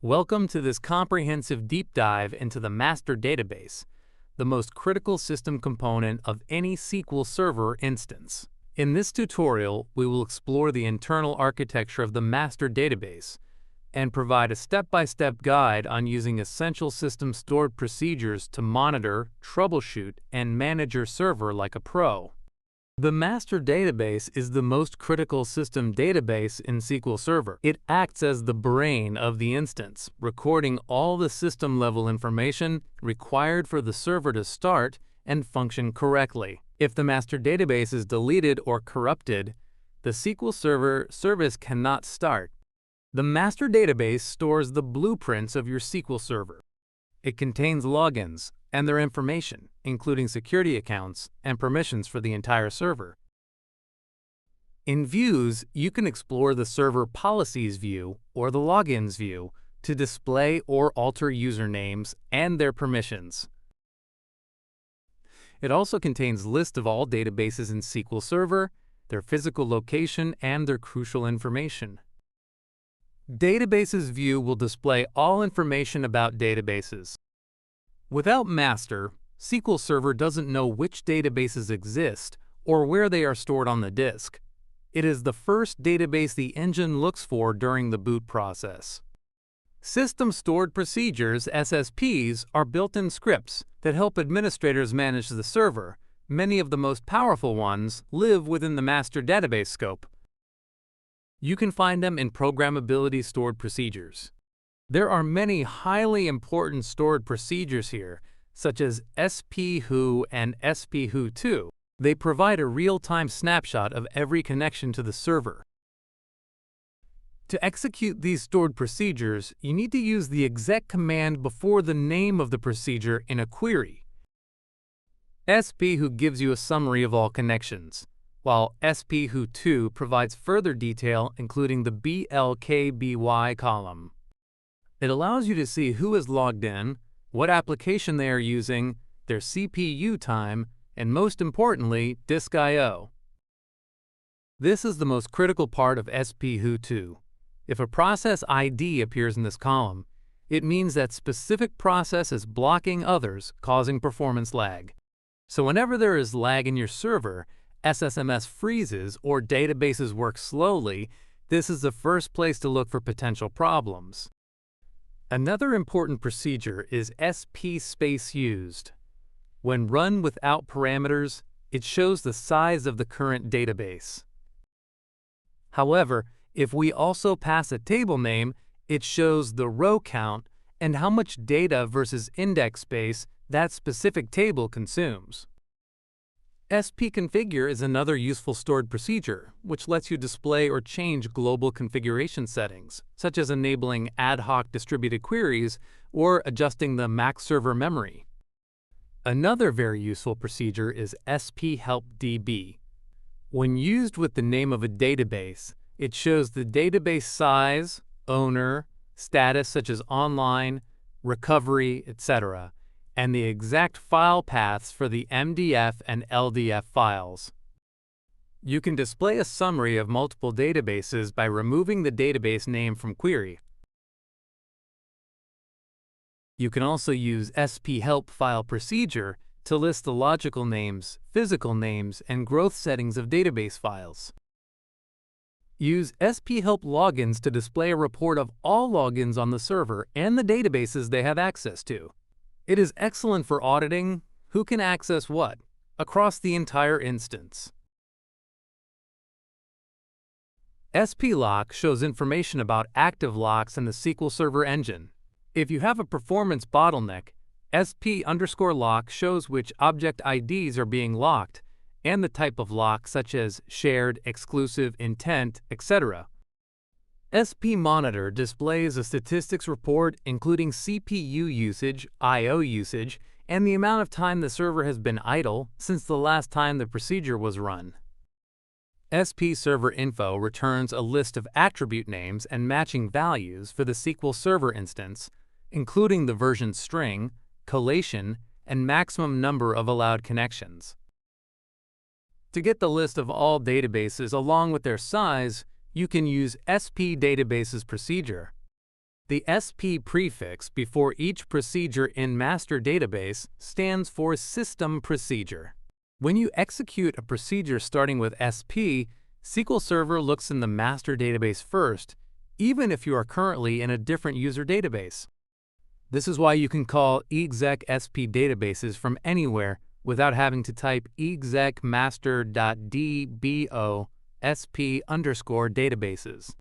Welcome to this comprehensive deep dive into the master database, the most critical system component of any SQL Server instance. In this tutorial, we will explore the internal architecture of the master database and provide a step-by-step guide on using essential system stored procedures to monitor, troubleshoot, and manage your server like a pro. The master database is the most critical system database in SQL Server. It acts as the brain of the instance, recording all the system-level information required for the server to start and function correctly. If the master database is deleted or corrupted, the SQL Server service cannot start. The master database stores the blueprints of your SQL Server. It contains logins and their information, including security accounts and permissions for the entire server. In Views, you can explore the Server Policies view or the Logins view to display or alter usernames and their permissions. It also contains lists of all databases in SQL Server, their physical location, and their crucial information. Databases view will display all information about databases. Without master, SQL Server doesn't know which databases exist or where they are stored on the disk. It is the first database the engine looks for during the boot process. System Stored Procedures, SSPs, are built-in scripts that help administrators manage the server. Many of the most powerful ones live within the master database scope. You can find them in Programmability Stored Procedures. There are many highly important stored procedures here, such as SP_who and SP_who2. They provide a real-time snapshot of every connection to the server. To execute these stored procedures, you need to use the exec command before the name of the procedure in a query. SP_who gives you a summary of all connections, while SP_who2 provides further detail, including the BlkBy column. It allows you to see who is logged in, what application they are using, their CPU time, and most importantly, disk I/O. This is the most critical part of SP_who2. If a process ID appears in this column, it means that specific process is blocking others, causing performance lag. So whenever there is lag in your server, SSMS freezes, or databases work slowly, this is the first place to look for potential problems. Another important procedure is SP_used. When run without parameters, it shows the size of the current database. However, if we also pass a table name, it shows the row count and how much data versus index space that specific table consumes. SP_configure is another useful stored procedure, which lets you display or change global configuration settings, such as enabling ad hoc distributed queries or adjusting the max server memory. Another very useful procedure is SP_help_db. When used with the name of a database, it shows the database size, owner, status such as online, recovery, etc., and the exact file paths for the MDF and LDF files. You can display a summary of multiple databases by removing the database name from query. You can also use SP_help file procedure to list the logical names, physical names, and growth settings of database files. Use SP_help logins to display a report of all logins on the server and the databases they have access to. It is excellent for auditing who can access what across the entire instance. SP_lock shows information about active locks in the SQL Server engine. If you have a performance bottleneck, SP_lock shows which object IDs are being locked and the type of lock such as shared, exclusive, intent, etc. SP_monitor displays a statistics report including CPU usage, I/O usage, and the amount of time the server has been idle since the last time the procedure was run. SP_server info returns a list of attribute names and matching values for the SQL Server instance, including the version string, collation, and maximum number of allowed connections. To get the list of all databases along with their size, you can use SP_databases procedure. The SP prefix before each procedure in master database stands for system procedure. When you execute a procedure starting with SP, SQL Server looks in the master database first, even if you are currently in a different user database. This is why you can call exec SP databases from anywhere without having to type exec master.dbo sp_databases.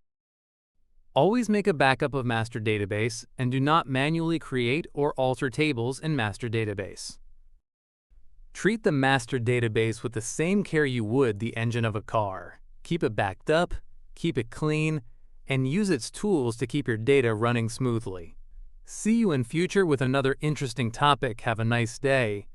Always make a backup of master database and do not manually create or alter tables in master database. Treat the master database with the same care you would the engine of a car. Keep it backed up, keep it clean, and use its tools to keep your data running smoothly. See you in future with another interesting topic. Have a nice day.